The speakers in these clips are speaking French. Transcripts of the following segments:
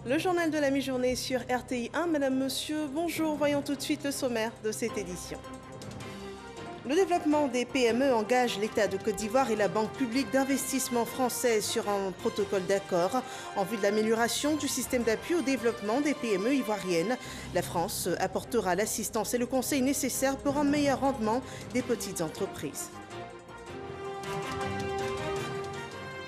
Le journal de la mi-journée sur RTI 1. Madame, monsieur, bonjour. Voyons tout de suite le sommaire de cette édition. Le développement des PME engage l'État de Côte d'Ivoire et la Banque publique d'investissement française sur un protocole d'accord en vue de l'amélioration du système d'appui au développement des PME ivoiriennes. La France apportera l'assistance et le conseil nécessaires pour un meilleur rendement des petites entreprises.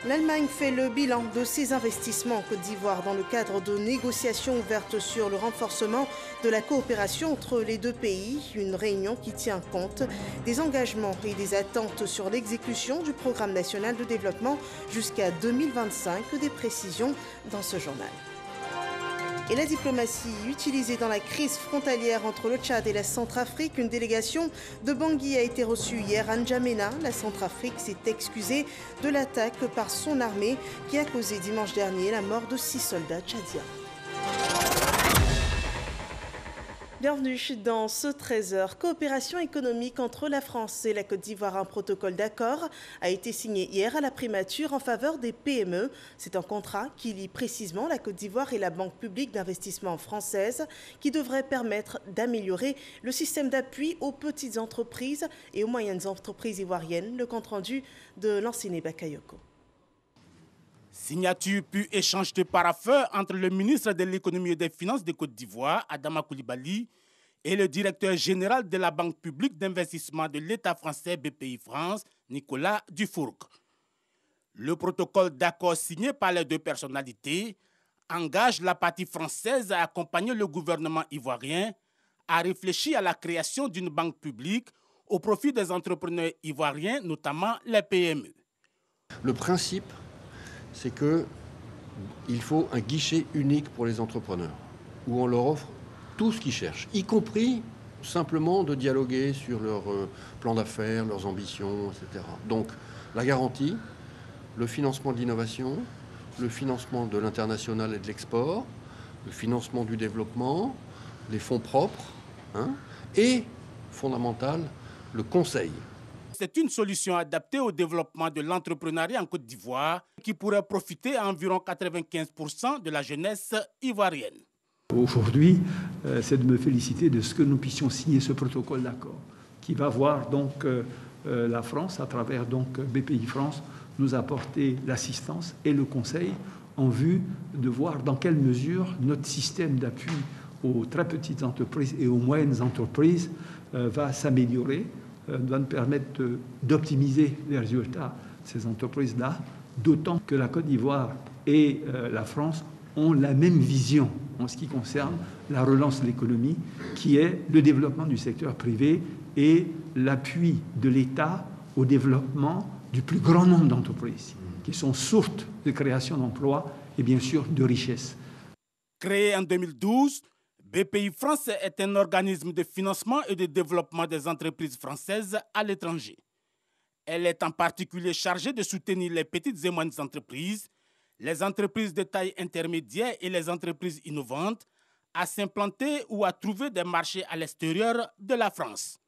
L'Allemagne fait le bilan de ses investissements en Côte d'Ivoire dans le cadre de négociations ouvertes sur le renforcement de la coopération entre les deux pays. Une réunion qui tient compte des engagements et des attentes sur l'exécution du programme national de développement jusqu'à 2025. Des précisions dans ce journal. Et la diplomatie utilisée dans la crise frontalière entre le Tchad et la Centrafrique. Une délégation de Bangui a été reçue hier à N'Djamena. La Centrafrique s'est excusée de l'attaque par son armée qui a causé dimanche dernier la mort de 6 soldats tchadiens. Bienvenue dans ce 13h. Coopération économique entre la France et la Côte d'Ivoire. Un protocole d'accord a été signé hier à la primature en faveur des PME. C'est un contrat qui lie précisément la Côte d'Ivoire et la Banque publique d'investissement française qui devrait permettre d'améliorer le système d'appui aux petites entreprises et aux moyennes entreprises ivoiriennes. Le compte-rendu de Lanciné Bakayoko. Signature puis échange de paraffeurs entre le ministre de l'économie et des finances de Côte d'Ivoire, Adama Coulibaly, et le directeur général de la Banque publique d'investissement de l'État français BPI France, Nicolas Dufourcq. Le protocole d'accord signé par les deux personnalités engage la partie française à accompagner le gouvernement ivoirien à réfléchir à la création d'une banque publique au profit des entrepreneurs ivoiriens, notamment les PME. Le principe, c'est qu'il faut un guichet unique pour les entrepreneurs, où on leur offre tout ce qu'ils cherchent, y compris simplement de dialoguer sur leur plan d'affaires, leurs ambitions, etc. Donc la garantie, le financement de l'innovation, le financement de l'international et de l'export, le financement du développement, les fonds propres, et, fondamental, le conseil. C'est une solution adaptée au développement de l'entrepreneuriat en Côte d'Ivoire qui pourrait profiter à environ 95% de la jeunesse ivoirienne. Aujourd'hui, c'est de me féliciter de ce que nous puissions signer ce protocole d'accord qui va voir donc la France, à travers donc BPI France, nous apporter l'assistance et le conseil en vue de voir dans quelle mesure notre système d'appui aux très petites entreprises et aux moyennes entreprises va s'améliorer, va nous permettre d'optimiser les résultats de ces entreprises-là, d'autant que la Côte d'Ivoire et la France ont la même vision en ce qui concerne la relance de l'économie, qui est le développement du secteur privé et l'appui de l'État au développement du plus grand nombre d'entreprises, qui sont sources de création d'emplois et bien sûr de richesses. Créé en 2012, BPI France est un organisme de financement et de développement des entreprises françaises à l'étranger. Elle est en particulier chargée de soutenir les petites et moyennes entreprises, les entreprises de taille intermédiaire et les entreprises innovantes à s'implanter ou à trouver des marchés à l'extérieur de la France.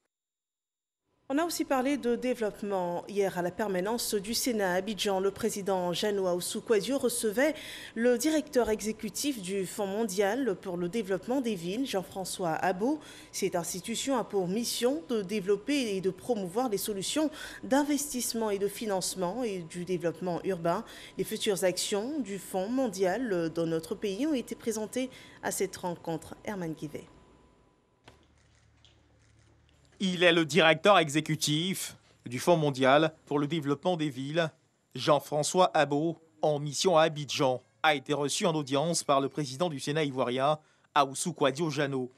On a aussi parlé de développement hier à la permanence du Sénat à Abidjan. Le président Jeannot Ahoussou-Kouadio recevait le directeur exécutif du Fonds mondial pour le développement des villes, Jean-François Abo. Cette institution a pour mission de développer et de promouvoir les solutions d'investissement et de financement et du développement urbain. Les futures actions du Fonds mondial dans notre pays ont été présentées à cette rencontre. Herman Guivet. Il est le directeur exécutif du Fonds mondial pour le développement des villes. Jean-François Abo, en mission à Abidjan, a été reçu en audience par le président du Sénat ivoirien, Ahoussou-Kouadio Jeannot.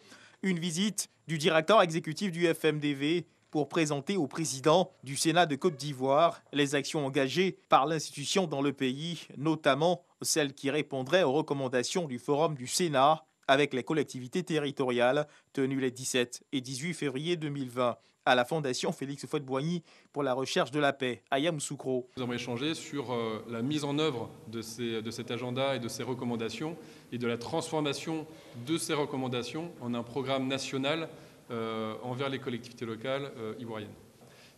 Une visite du directeur exécutif du FMDV pour présenter au président du Sénat de Côte d'Ivoire les actions engagées par l'institution dans le pays, notamment celles qui répondraient aux recommandations du Forum du Sénat avec les collectivités territoriales tenues les 17 et 18 février 2020 à la Fondation Félix Houphouët-Boigny pour la recherche de la paix à Yamoussoukro. Nous avons échangé sur la mise en œuvre de cet agenda et de ces recommandations et de la transformation de ces recommandations en un programme national envers les collectivités locales ivoiriennes.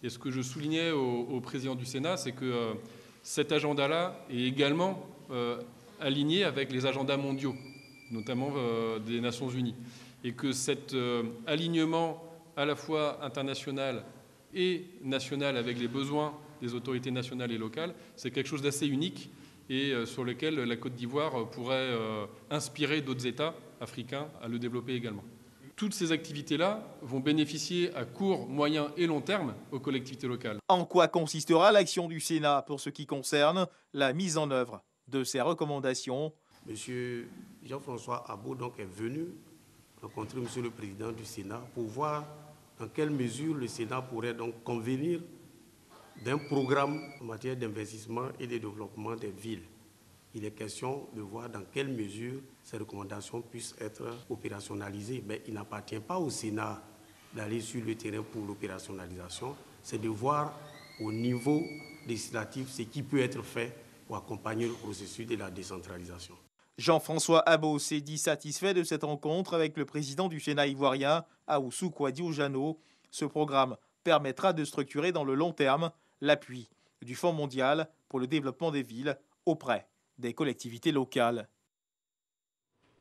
Et ce que je soulignais au président du Sénat, c'est que cet agenda-là est également aligné avec les agendas mondiaux notamment des Nations Unies. Et que cet alignement à la fois international et national avec les besoins des autorités nationales et locales, c'est quelque chose d'assez unique et sur lequel la Côte d'Ivoire pourrait inspirer d'autres États africains à le développer également. Toutes ces activités-là vont bénéficier à court, moyen et long terme aux collectivités locales. En quoi consistera l'action du Sénat pour ce qui concerne la mise en œuvre de ces recommandations? Monsieur Jean-François Abou donc est venu rencontrer Monsieur le Président du Sénat pour voir dans quelle mesure le Sénat pourrait donc convenir d'un programme en matière d'investissement et de développement des villes. Il est question de voir dans quelle mesure ces recommandations puissent être opérationnalisées. Mais il n'appartient pas au Sénat d'aller sur le terrain pour l'opérationnalisation. C'est de voir au niveau législatif ce qui peut être fait pour accompagner le processus de la décentralisation. Jean-François Abou s'est dit satisfait de cette rencontre avec le président du Sénat ivoirien, Ahoussou Kouadi-Oujano. Ce programme permettra de structurer dans le long terme l'appui du Fonds mondial pour le développement des villes auprès des collectivités locales.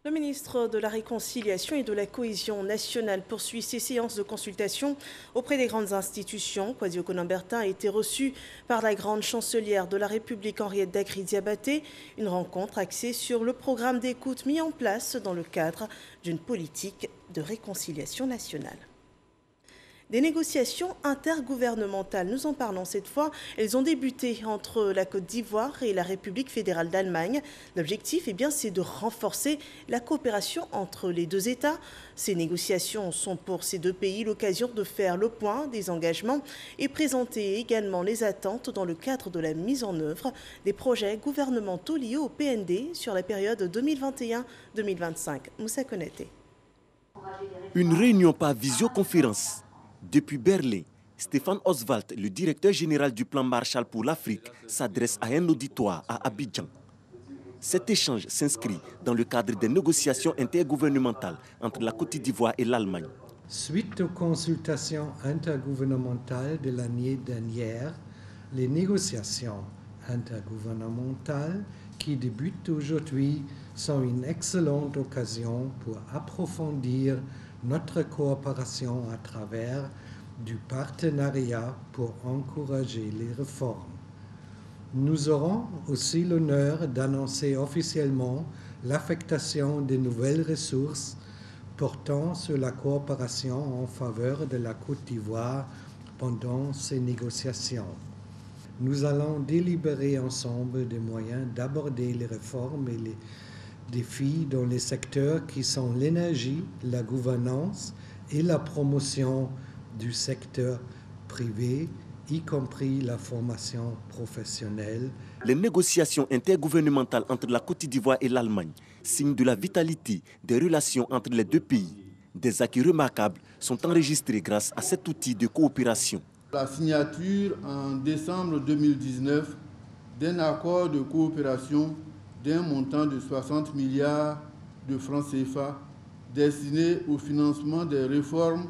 Le ministre de la Réconciliation et de la Cohésion nationale poursuit ses séances de consultation auprès des grandes institutions. Kwasi Okonan-Bertin a été reçu par la grande chancelière de la République Henriette Dakri-Diabaté. Une rencontre axée sur le programme d'écoute mis en place dans le cadre d'une politique de réconciliation nationale. Des négociations intergouvernementales, nous en parlons cette fois. Elles ont débuté entre la Côte d'Ivoire et la République fédérale d'Allemagne. L'objectif, c'est de renforcer la coopération entre les deux États. Ces négociations sont pour ces deux pays l'occasion de faire le point des engagements et présenter également les attentes dans le cadre de la mise en œuvre des projets gouvernementaux liés au PND sur la période 2021-2025. Moussa Konaté. Une réunion par visioconférence. Depuis Berlin, Stéphane Oswald, le directeur général du plan Marshall pour l'Afrique, s'adresse à un auditoire à Abidjan. Cet échange s'inscrit dans le cadre des négociations intergouvernementales entre la Côte d'Ivoire et l'Allemagne. Suite aux consultations intergouvernementales de l'année dernière, les négociations intergouvernementales qui débutent aujourd'hui sont une excellente occasion pour approfondir notre coopération à travers du partenariat pour encourager les réformes. Nous aurons aussi l'honneur d'annoncer officiellement l'affectation de nouvelles ressources portant sur la coopération en faveur de la Côte d'Ivoire pendant ces négociations. Nous allons délibérer ensemble des moyens d'aborder les réformes et les défis dans les secteurs qui sont l'énergie, la gouvernance et la promotion du secteur privé, y compris la formation professionnelle. Les négociations intergouvernementales entre la Côte d'Ivoire et l'Allemagne signent de la vitalité des relations entre les deux pays. Des acquis remarquables sont enregistrés grâce à cet outil de coopération. La signature en décembre 2019 d'un accord de coopération d'un montant de 60 milliards de francs CFA destiné au financement des réformes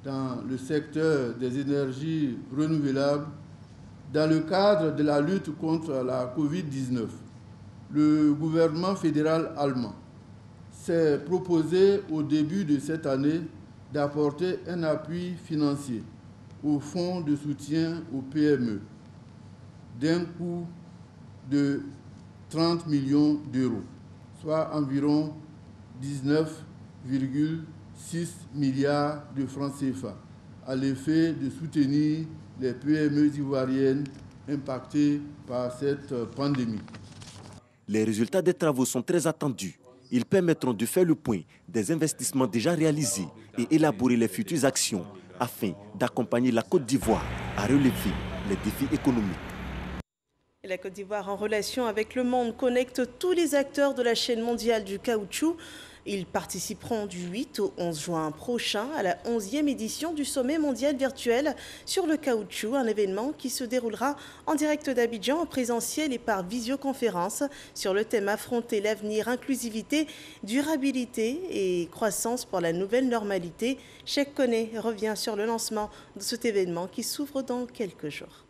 dans le secteur des énergies renouvelables dans le cadre de la lutte contre la Covid-19. Le gouvernement fédéral allemand s'est proposé au début de cette année d'apporter un appui financier au fonds de soutien aux PME d'un coût de 30 millions d'euros, soit environ 19,6 milliards de francs CFA, à l'effet de soutenir les PME ivoiriennes impactées par cette pandémie. Les résultats des travaux sont très attendus. Ils permettront de faire le point des investissements déjà réalisés et élaborer les futures actions afin d'accompagner la Côte d'Ivoire à relever les défis économiques. La Côte d'Ivoire, en relation avec le monde, connecte tous les acteurs de la chaîne mondiale du caoutchouc. Ils participeront du 8 au 11 juin prochain à la 11e édition du sommet mondial virtuel sur le caoutchouc, un événement qui se déroulera en direct d'Abidjan, en présentiel et par visioconférence, sur le thème affronter l'avenir, inclusivité, durabilité et croissance pour la nouvelle normalité. Cheikh Koné revient sur le lancement de cet événement qui s'ouvre dans quelques jours.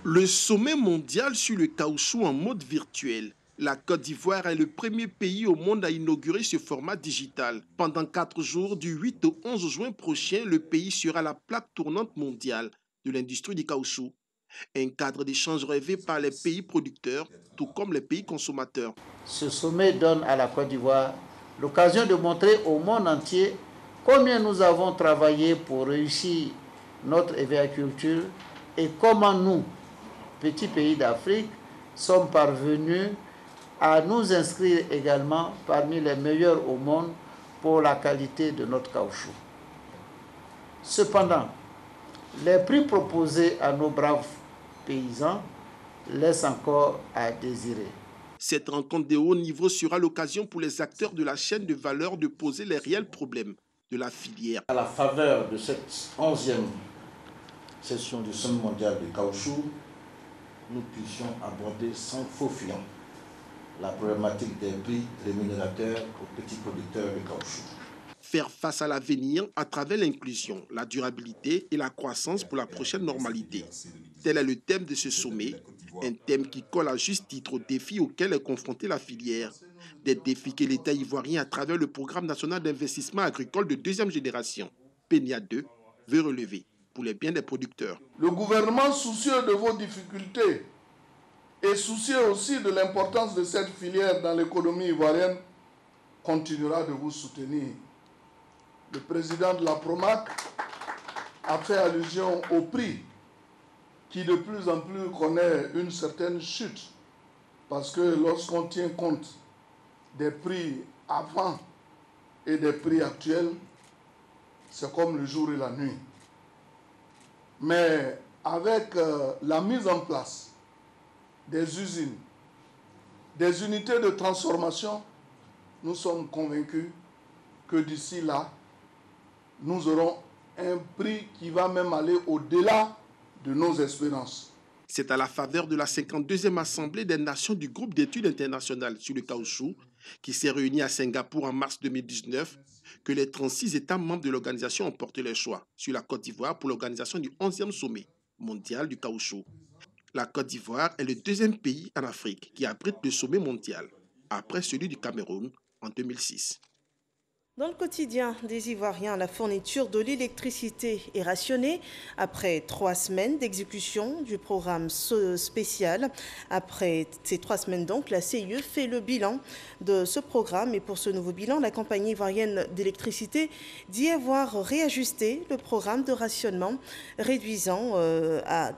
Le sommet mondial sur le caoutchouc en mode virtuel La Côte d'Ivoire est le premier pays au monde à inaugurer ce format digital. Pendant 4 jours, du 8 au 11 juin prochain, le pays sera la plaque tournante mondiale de l'industrie du caoutchouc. Un cadre d'échange rêvé par les pays producteurs, tout comme les pays consommateurs. Ce sommet donne à la Côte d'Ivoire l'occasion de montrer au monde entier combien nous avons travaillé pour réussir notre agriculture et comment nous, petits pays d'Afrique, sommes parvenus à nous inscrire également parmi les meilleurs au monde pour la qualité de notre caoutchouc. Cependant, les prix proposés à nos braves paysans laissent encore à désirer. Cette rencontre de haut niveau sera l'occasion pour les acteurs de la chaîne de valeur de poser les réels problèmes de la filière. À la faveur de cette 11e session du Sommet mondial du caoutchouc, nous puissions aborder sans faux fuyant la problématique des prix rémunérateurs aux petits producteurs de caoutchouc. Faire face à l'avenir à travers l'inclusion, la durabilité et la croissance pour la prochaine normalité. Tel est le thème de ce sommet, un thème qui colle à juste titre aux défis auxquels est confrontée la filière. Des défis que l'État ivoirien, à travers le Programme national d'investissement agricole de deuxième génération, PNIA 2, veut relever pour les biens des producteurs. Le gouvernement, soucieux de vos difficultés et soucieux aussi de l'importance de cette filière dans l'économie ivoirienne, continuera de vous soutenir. Le président de la PROMAC a fait allusion au prix qui de plus en plus connaît une certaine chute, parce que lorsqu'on tient compte des prix avant et des prix actuels, c'est comme le jour et la nuit. Mais avec la mise en place des usines, des unités de transformation, nous sommes convaincus que d'ici là, nous aurons un prix qui va même aller au-delà de nos espérances. C'est à la faveur de la 52e Assemblée des Nations du groupe d'études internationales sur le caoutchouc, qui s'est réunie à Singapour en mars 2019, que les 36 États membres de l'organisation ont porté leur choix sur la Côte d'Ivoire pour l'organisation du 11e sommet mondial du caoutchouc. La Côte d'Ivoire est le deuxième pays en Afrique qui abrite le sommet mondial, après celui du Cameroun en 2006. Dans le quotidien des Ivoiriens, la fourniture de l'électricité est rationnée après 3 semaines d'exécution du programme spécial. Après ces 3 semaines donc, la CIE fait le bilan de ce programme. Et pour ce nouveau bilan, la compagnie ivoirienne d'électricité dit avoir réajusté le programme de rationnement, réduisant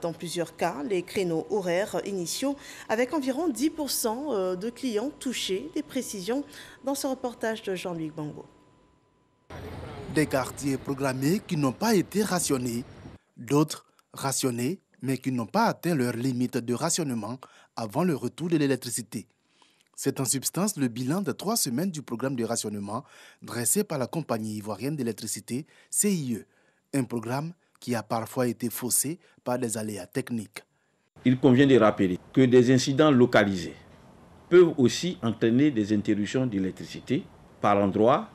dans plusieurs cas les créneaux horaires initiaux avec environ 10% de clients touchés. Des précisions dans ce reportage de Jean-Luc Bango. Des quartiers programmés qui n'ont pas été rationnés, d'autres rationnés mais qui n'ont pas atteint leur limite de rationnement avant le retour de l'électricité. C'est en substance le bilan de 3 semaines du programme de rationnement dressé par la compagnie ivoirienne d'électricité CIE, un programme qui a parfois été faussé par des aléas techniques. Il convient de rappeler que des incidents localisés peuvent aussi entraîner des interruptions d'électricité par endroit,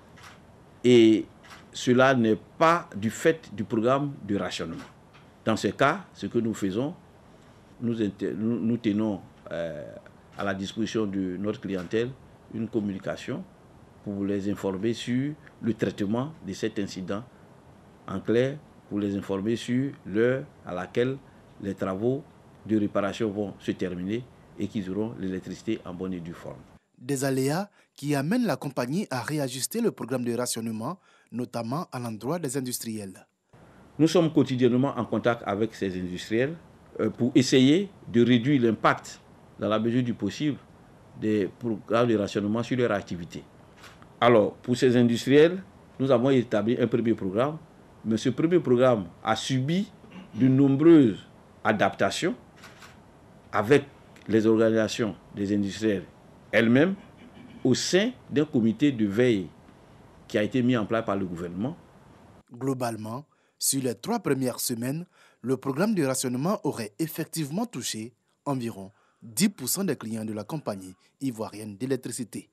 et cela n'est pas du fait du programme de rationnement. Dans ce cas, ce que nous faisons, nous tenons à la disposition de notre clientèle une communication pour les informer sur le traitement de cet incident. En clair, pour les informer sur l'heure à laquelle les travaux de réparation vont se terminer et qu'ils auront l'électricité en bonne et due forme. Des aléas qui amènent la compagnie à réajuster le programme de rationnement, notamment à l'endroit des industriels. Nous sommes quotidiennement en contact avec ces industriels pour essayer de réduire l'impact, dans la mesure du possible, des programmes de rationnement sur leur activité. Alors, pour ces industriels, nous avons établi un premier programme, mais ce premier programme a subi de nombreuses adaptations avec les organisations des industriels elles-mêmes au sein d'un comité de veille qui a été mis en place par le gouvernement. Globalement, sur les 3 premières semaines, le programme de rationnement aurait effectivement touché environ 10% des clients de la compagnie ivoirienne d'électricité.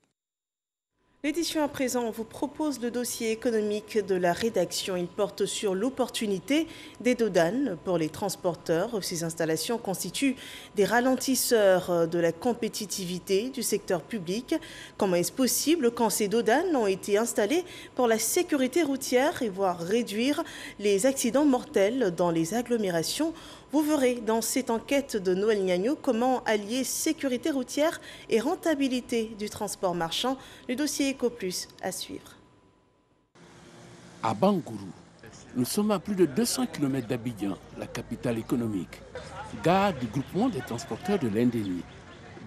L'édition à présent vous propose le dossier économique de la rédaction. Il porte sur l'opportunité des dodanes pour les transporteurs. Ces installations constituent des ralentisseurs de la compétitivité du secteur public. Comment est-ce possible quand ces dodanes ont été installées pour la sécurité routière et voire réduire les accidents mortels dans les agglomérations? Vous verrez dans cette enquête de Noël Gnagno comment allier sécurité routière et rentabilité du transport marchand. Le dossier EcoPlus à suivre. À Bangourou, nous sommes à plus de 200 km d'Abidjan, la capitale économique. Gare du groupement des transporteurs de l'Indéni.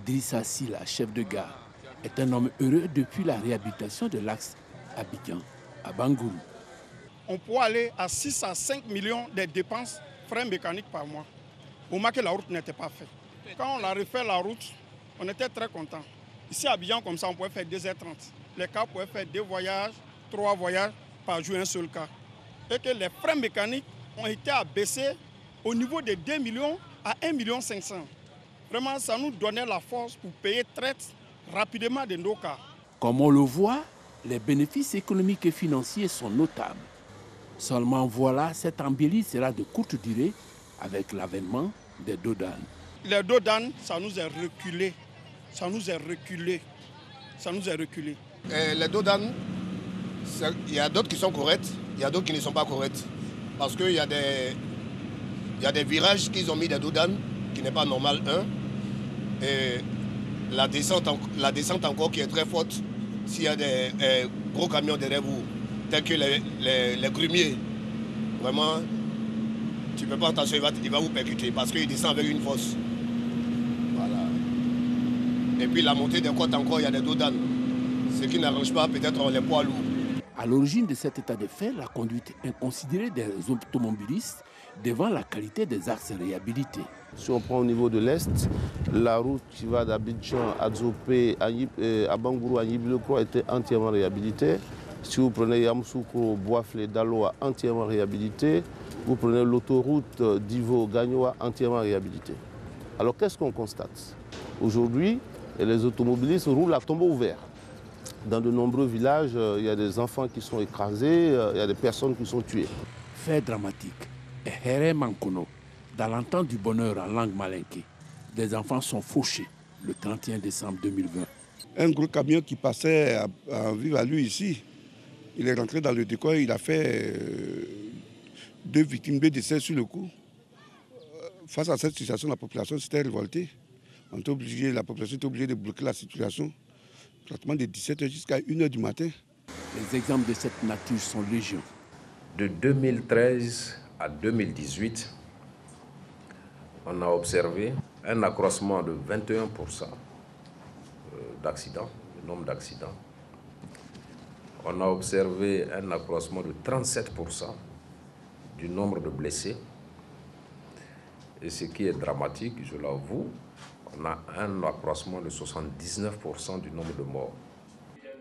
Drissa Silla, chef de gare, est un homme heureux depuis la réhabilitation de l'axe Abidjan à Bangourou. On pourrait aller à 6 à 5 millions de dépenses frais mécaniques par mois, au moment que la route n'était pas faite. Quand on a refait la route, on était très contents. Ici à Abidjan, comme ça, on pouvait faire 2h30. Les cars pouvaient faire 2 voyages, 3 voyages par jour, un seul cas. Et que les frais mécaniques ont été abaissés au niveau de 2 millions à 1,5 million. Vraiment, ça nous donnait la force pour payer très rapidement de nos cars. Comme on le voit, les bénéfices économiques et financiers sont notables. Seulement voilà, cette embellie sera de courte durée avec l'avènement des dodanes. Les dodanes, ça nous a reculé. Ça nous a reculé. Ça nous a reculé. Les dodanes, il y a d'autres qui sont correctes, il y a d'autres qui ne sont pas correctes. Parce qu'il y a des virages qu'ils ont mis des dodanes qui n'est pas normal, Et la descente encore qui est très forte, s'il y a des gros camions derrière vous, tels que les grumiers, vraiment, tu ne peux pas attention, il va vous percuter parce qu'il descend avec une force. Voilà. Et puis la montée des côtes encore, il y a des dodanes, ce qui n'arrange pas peut-être les poids lourds. À l'origine de cet état de fait, la conduite inconsidérée des automobilistes devant la qualité des axes réhabilités. Si on prend au niveau de l'Est, la route qui va d'Abidjan à Djopé, à Bangourou, à Nibiloko était entièrement réhabilitée. Si vous prenez Yamoussoukro, Boisflé, Daloa, entièrement réhabilité. Vous prenez l'autoroute d'Ivo, Gagnoa, entièrement réhabilitée. Alors qu'est-ce qu'on constate? Aujourd'hui, les automobilistes roulent à tombeau ouvert. Dans de nombreux villages, il y a des enfants qui sont écrasés, il y a des personnes qui sont tuées. Fait dramatique. Et Here Mankono, dans l'entente du bonheur en langue malinké, des enfants sont fauchés le 31 décembre 2020. Un gros camion qui passait à vivre à lui ici, il est rentré dans le décor, il a fait 2 victimes, 2 décès sur le coup. Face à cette situation, la population s'était révoltée. La population était obligée de bloquer la situation, pratiquement de 17h jusqu'à 1h du matin. Les exemples de cette nature sont légion. De 2013 à 2018, on a observé un accroissement de 21% d'accidents, le nombre d'accidents. On a observé un accroissement de 37% du nombre de blessés. Et ce qui est dramatique, je l'avoue, on a un accroissement de 79% du nombre de morts.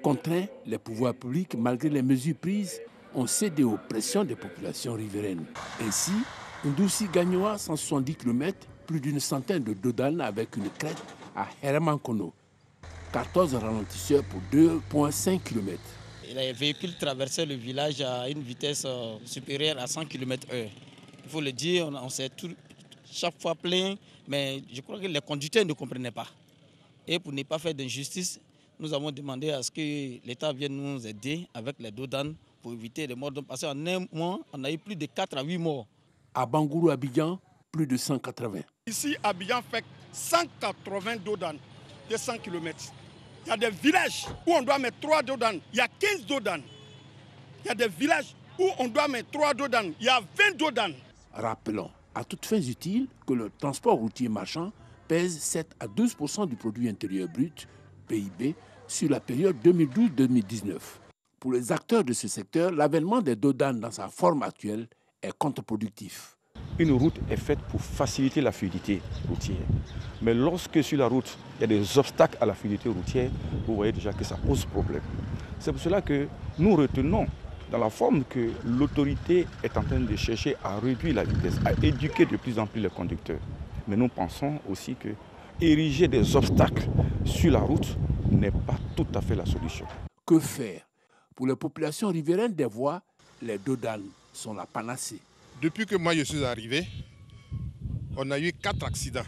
Contraints, les pouvoirs publics, malgré les mesures prises, ont cédé aux pressions des populations riveraines. Ainsi, Ndoussi Gagnoa, 170 km, plus d'une centaine de dodanes avec une crête à Hermankono. 14 ralentisseurs pour 2,5 km. Les véhicules traversaient le village à une vitesse supérieure à 100 km/h. Il faut le dire, on s'est chaque fois plaint, mais je crois que les conducteurs ne comprenaient pas. Et pour ne pas faire d'injustice, nous avons demandé à ce que l'État vienne nous aider avec les dodanes pour éviter les morts. Parce qu'en un mois, on a eu plus de 4 à 8 morts. À Bangourou, Abidjan, plus de 180. Ici, Abidjan fait 180 dodanes de 100 km. Il y a des villages où on doit mettre 3 dodanes. Il y a 15 dodanes. Il y a des villages où on doit mettre 3 dodanes. Il y a 20 dodanes. Rappelons, à toutes fins utiles, que le transport routier marchand pèse 7 à 12% du produit intérieur brut, PIB, sur la période 2012-2019. Pour les acteurs de ce secteur, l'avènement des dodanes dans sa forme actuelle est contre-productif. Une route est faite pour faciliter la fluidité routière. Mais lorsque sur la route, il y a des obstacles à la fluidité routière, vous voyez déjà que ça pose problème. C'est pour cela que nous retenons dans la forme que l'autorité est en train de chercher à réduire la vitesse, à éduquer de plus en plus les conducteurs. Mais nous pensons aussi que ériger des obstacles sur la route n'est pas tout à fait la solution. Que faire? Pour les populations riveraines des voies, les dodanes sont la panacée. Depuis que moi je suis arrivé, on a eu 4 accidents.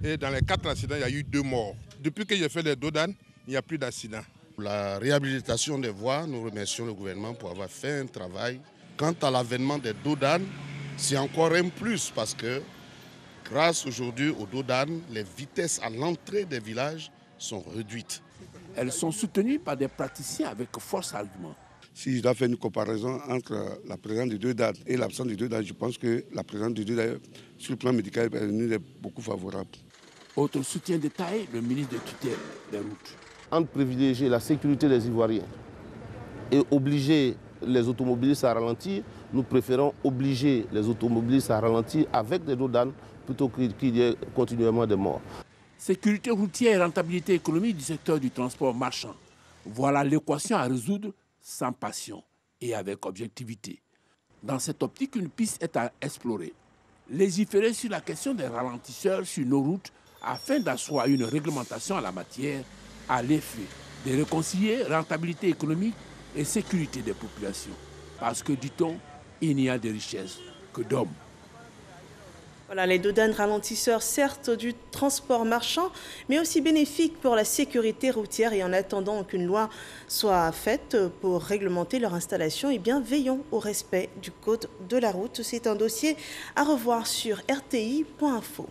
Et dans les 4 accidents, il y a eu 2 morts. Depuis que j'ai fait les dodanes, il n'y a plus d'accidents. Pour la réhabilitation des voies, nous remercions le gouvernement pour avoir fait un travail. Quant à l'avènement des dodanes, c'est encore un plus parce que grâce aujourd'hui aux dodanes, les vitesses à l'entrée des villages sont réduites. Elles sont soutenues par des praticiens avec force argument. Si je dois faire une comparaison entre la présence des dodanes et l'absence des dodanes, je pense que la présence des dodanes sur le plan médical est beaucoup favorable. Autre soutien détaillé, le ministre de tutelle des routes. Entre privilégier la sécurité des Ivoiriens et obliger les automobilistes à ralentir, nous préférons obliger les automobilistes à ralentir avec des dodanes plutôt qu'il y ait continuellement des morts. Sécurité routière et rentabilité économique du secteur du transport marchand. Voilà l'équation à résoudre sans passion et avec objectivité. Dans cette optique, une piste est à explorer. Légiférer sur la question des ralentisseurs sur nos routes afin d'asseoir une réglementation en la matière à l'effet de réconcilier rentabilité économique et sécurité des populations. Parce que, dit-on, il n'y a de richesse que d'hommes. Voilà, les dodanes ralentisseurs, certes du transport marchand, mais aussi bénéfiques pour la sécurité routière. Et en attendant qu'une loi soit faite pour réglementer leur installation, eh bien, veillons au respect du code de la route. C'est un dossier à revoir sur rti.info.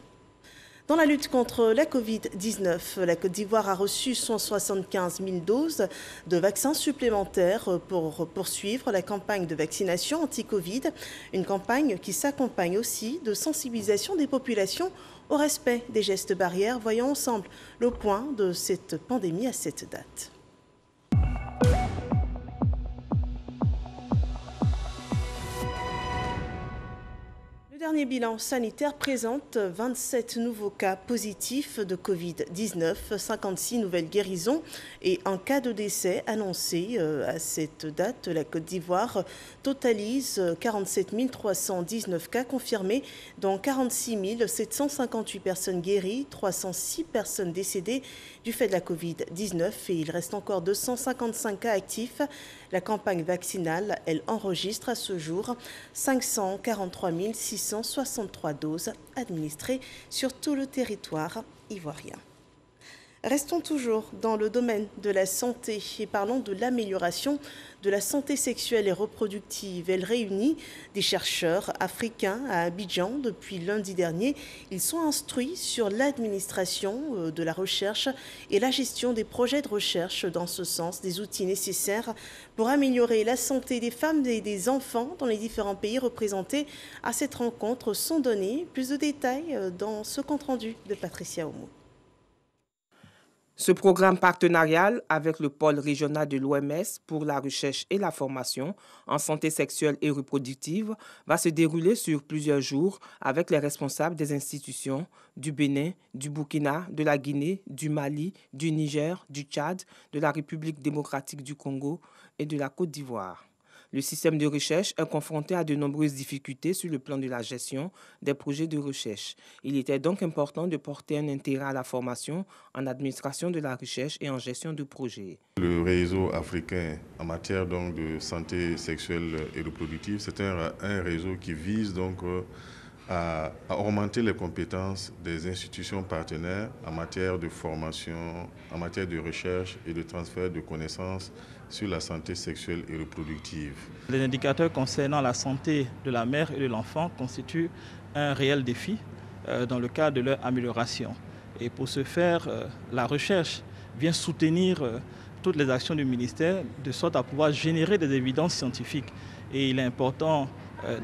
Dans la lutte contre la Covid-19, la Côte d'Ivoire a reçu 175 000 doses de vaccins supplémentaires pour poursuivre la campagne de vaccination anti-Covid. Une campagne qui s'accompagne aussi de sensibilisation des populations au respect des gestes barrières. Voyons ensemble le point de cette pandémie à cette date. Le dernier bilan sanitaire présente 27 nouveaux cas positifs de Covid-19, 56 nouvelles guérisons et un cas de décès annoncé à cette date. La Côte d'Ivoire totalise 47 319 cas confirmés, dont 46 758 personnes guéries, 306 personnes décédées du fait de la Covid-19 et il reste encore 255 cas actifs. La campagne vaccinale, elle enregistre à ce jour 543 663 doses administrées sur tout le territoire ivoirien. Restons toujours dans le domaine de la santé et parlons de l'amélioration de la santé sexuelle et reproductive. Elle réunit des chercheurs africains à Abidjan depuis lundi dernier. Ils sont instruits sur l'administration de la recherche et la gestion des projets de recherche dans ce sens, des outils nécessaires pour améliorer la santé des femmes et des enfants dans les différents pays représentés à cette rencontre sont donnés. Plus de détails dans ce compte-rendu de Patricia Oumou. Ce programme partenarial avec le pôle régional de l'OMS pour la recherche et la formation en santé sexuelle et reproductive va se dérouler sur plusieurs jours avec les responsables des institutions du Bénin, du Burkina, de la Guinée, du Mali, du Niger, du Tchad, de la République démocratique du Congo et de la Côte d'Ivoire. Le système de recherche est confronté à de nombreuses difficultés sur le plan de la gestion des projets de recherche. Il était donc important de porter un intérêt à la formation en administration de la recherche et en gestion de projets. Le réseau africain en matière donc de santé sexuelle et reproductive, c'est un réseau qui vise donc à augmenter les compétences des institutions partenaires en matière de formation, en matière de recherche et de transfert de connaissances sur la santé sexuelle et reproductive. Les indicateurs concernant la santé de la mère et de l'enfant constituent un réel défi dans le cadre de leur amélioration. Et pour ce faire, la recherche vient soutenir toutes les actions du ministère de sorte à pouvoir générer des évidences scientifiques. Et il est important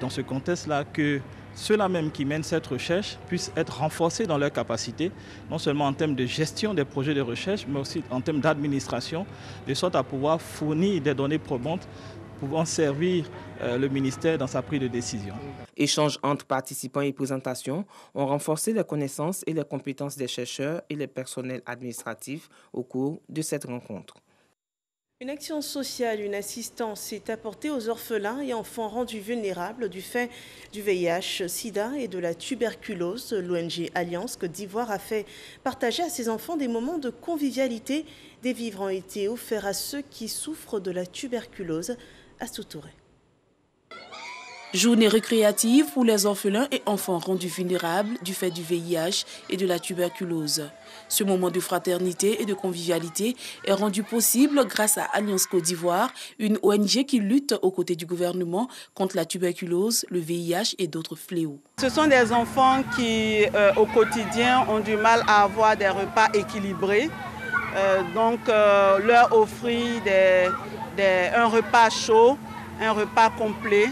dans ce contexte-là que ceux-là même qui mènent cette recherche puissent être renforcés dans leurs capacités, non seulement en termes de gestion des projets de recherche, mais aussi en termes d'administration, de sorte à pouvoir fournir des données probantes pouvant servir le ministère dans sa prise de décision. Échanges entre participants et présentations ont renforcé les connaissances et les compétences des chercheurs et les personnels administratifs au cours de cette rencontre. Une action sociale, une assistance est apportée aux orphelins et enfants rendus vulnérables du fait du VIH, SIDA et de la tuberculose. L'ONG Alliance Côte d'Ivoire a fait partager à ses enfants des moments de convivialité. Des vivres ont été offerts à ceux qui souffrent de la tuberculose. Astou Touré. Journée récréative pour les orphelins et enfants rendus vulnérables du fait du VIH et de la tuberculose. Ce moment de fraternité et de convivialité est rendu possible grâce à Alliance Côte d'Ivoire, une ONG qui lutte aux côtés du gouvernement contre la tuberculose, le VIH et d'autres fléaux. Ce sont des enfants qui, au quotidien, ont du mal à avoir des repas équilibrés. Donc, leur offrir un repas chaud, un repas complet,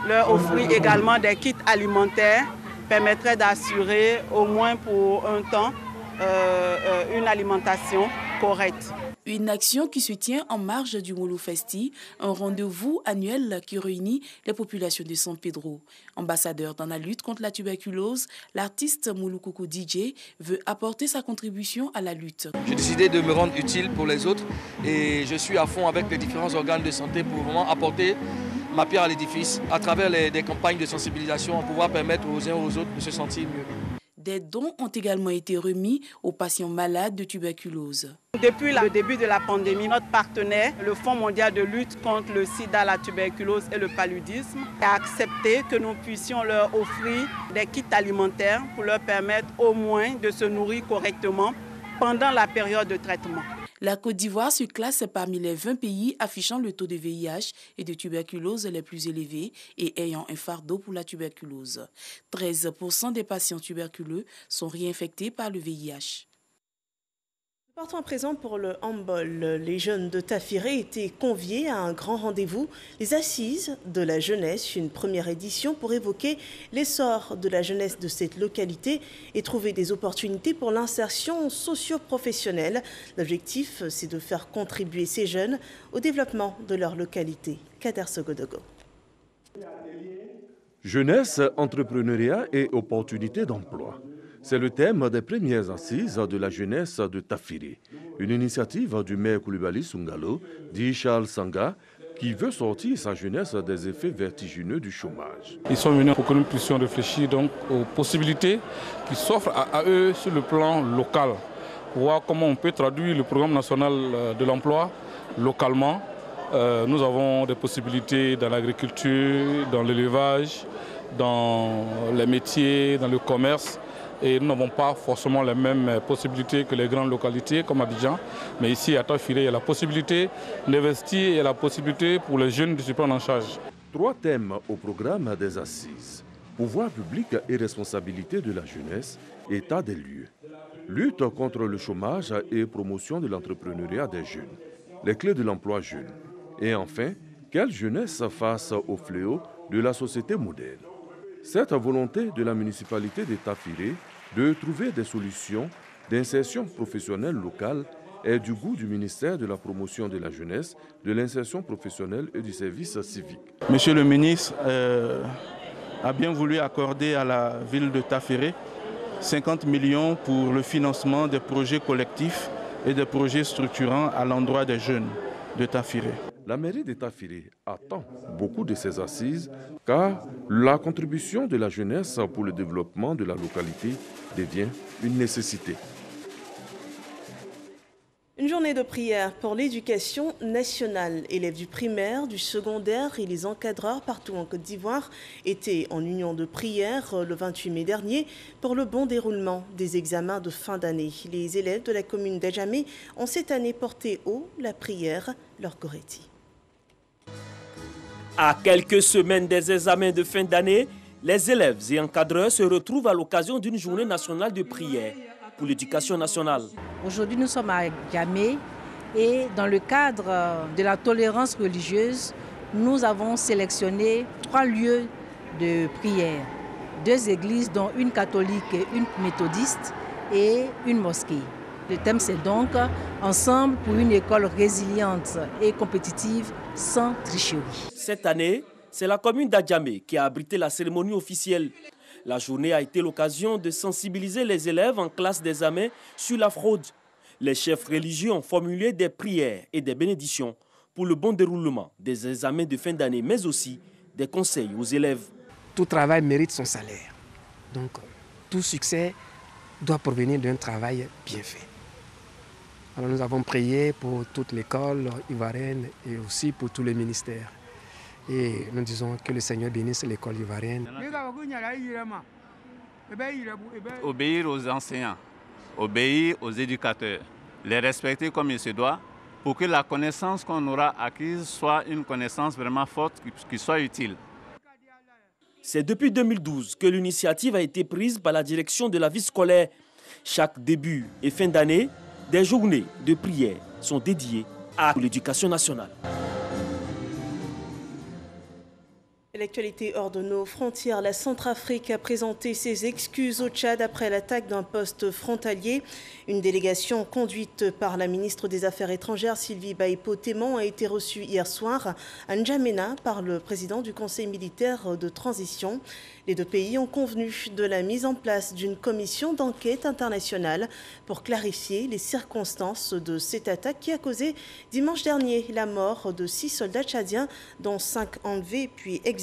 leur offrir également des kits alimentaires permettrait d'assurer au moins pour un temps une alimentation correcte. Une action qui se tient en marge du Moulou Festi, un rendez-vous annuel qui réunit les populations de San Pedro. Ambassadeur dans la lutte contre la tuberculose, l'artiste Moulou Koukou DJ veut apporter sa contribution à la lutte. J'ai décidé de me rendre utile pour les autres et je suis à fond avec les différents organes de santé pour vraiment apporter ma pierre à l'édifice à travers des campagnes de sensibilisation pour pouvoir permettre aux uns aux autres de se sentir mieux. Des dons ont également été remis aux patients malades de tuberculose. Depuis le début de la pandémie, notre partenaire, le Fonds mondial de lutte contre le sida, la tuberculose et le paludisme, a accepté que nous puissions leur offrir des kits alimentaires pour leur permettre au moins de se nourrir correctement pendant la période de traitement. La Côte d'Ivoire se classe parmi les 20 pays affichant le taux de VIH et de tuberculose les plus élevés et ayant un fardeau pour la tuberculose. 13% des patients tuberculeux sont réinfectés par le VIH. Partons à présent pour le handball. Les jeunes de Tafiré étaient conviés à un grand rendez-vous, les Assises de la jeunesse, une première édition pour évoquer l'essor de la jeunesse de cette localité et trouver des opportunités pour l'insertion socio-professionnelle. L'objectif, c'est de faire contribuer ces jeunes au développement de leur localité. Kader Sogodogo. Jeunesse, entrepreneuriat et opportunités d'emploi. C'est le thème des premières assises de la jeunesse de Tafiré, une initiative du maire Koulibaly Sungalo, dit Charles Sanga, qui veut sortir sa jeunesse des effets vertigineux du chômage. Ils sont venus pour que nous puissions réfléchir donc aux possibilités qui s'offrent à eux sur le plan local, pour voir comment on peut traduire le programme national de l'emploi localement. Nous avons des possibilités dans l'agriculture, dans l'élevage, dans les métiers, dans le commerce. Et nous n'avons pas forcément les mêmes possibilités que les grandes localités comme Abidjan. Mais ici, à Tafiré, il y a la possibilité d'investir et la possibilité pour les jeunes de se prendre en charge. 3 thèmes au programme des assises. Pouvoir public et responsabilité de la jeunesse, état des lieux. Lutte contre le chômage et promotion de l'entrepreneuriat des jeunes. Les clés de l'emploi jeune. Et enfin, quelle jeunesse face au fléau de la société moderne. Cette volonté de la municipalité de Tafiré de trouver des solutions d'insertion professionnelle locale est du goût du ministère de la promotion de la jeunesse, de l'insertion professionnelle et du service civique. Monsieur le ministre a bien voulu accorder à la ville de Tafiré 50 millions pour le financement des projets collectifs et des projets structurants à l'endroit des jeunes de Tafiré. La mairie de Tafiré attend beaucoup de ces assises car la contribution de la jeunesse pour le développement de la localité devient une nécessité. Une journée de prière pour l'éducation nationale. Élèves du primaire, du secondaire et les encadreurs partout en Côte d'Ivoire étaient en union de prière le 28 mai dernier pour le bon déroulement des examens de fin d'année. Les élèves de la commune d'Adjamé ont cette année porté haut la prière, leur Goretti. À quelques semaines des examens de fin d'année, les élèves et encadreurs se retrouvent à l'occasion d'une journée nationale de prière pour l'éducation nationale. Aujourd'hui, nous sommes à Djamé et dans le cadre de la tolérance religieuse, nous avons sélectionné 3 lieux de prière. 2 églises, dont une catholique et une méthodiste, et une mosquée. Le thème, c'est donc « Ensemble pour une école résiliente et compétitive sans tricherie ». Cette année, c'est la commune d'Adjamé qui a abrité la cérémonie officielle. La journée a été l'occasion de sensibiliser les élèves en classe d'examen sur la fraude. Les chefs religieux ont formulé des prières et des bénédictions pour le bon déroulement des examens de fin d'année, mais aussi des conseils aux élèves. Tout travail mérite son salaire. Donc, tout succès doit provenir d'un travail bien fait. Alors, nous avons prié pour toute l'école ivoirienne et aussi pour tous les ministères. Et nous disons que le Seigneur bénisse l'école ivoirienne. Obéir aux enseignants, obéir aux éducateurs, les respecter comme il se doit, pour que la connaissance qu'on aura acquise soit une connaissance vraiment forte, qui soit utile. C'est depuis 2012 que l'initiative a été prise par la direction de la vie scolaire. Chaque début et fin d'année, des journées de prière sont dédiées à l'éducation nationale. L'actualité hors de nos frontières, la Centrafrique a présenté ses excuses au Tchad après l'attaque d'un poste frontalier. Une délégation conduite par la ministre des Affaires étrangères Sylvie Baipo-Témon a été reçue hier soir à N'Djamena par le président du Conseil militaire de transition. Les deux pays ont convenu de la mise en place d'une commission d'enquête internationale pour clarifier les circonstances de cette attaque qui a causé dimanche dernier la mort de 6 soldats tchadiens, dont 5 enlevés puis exécutés.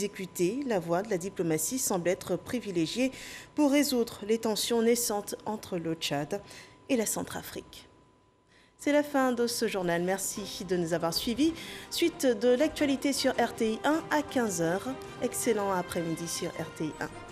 La voie de la diplomatie semble être privilégiée pour résoudre les tensions naissantes entre le Tchad et la Centrafrique. C'est la fin de ce journal. Merci de nous avoir suivis. Suite de l'actualité sur RTI 1 à 15h. Excellent après-midi sur RTI 1.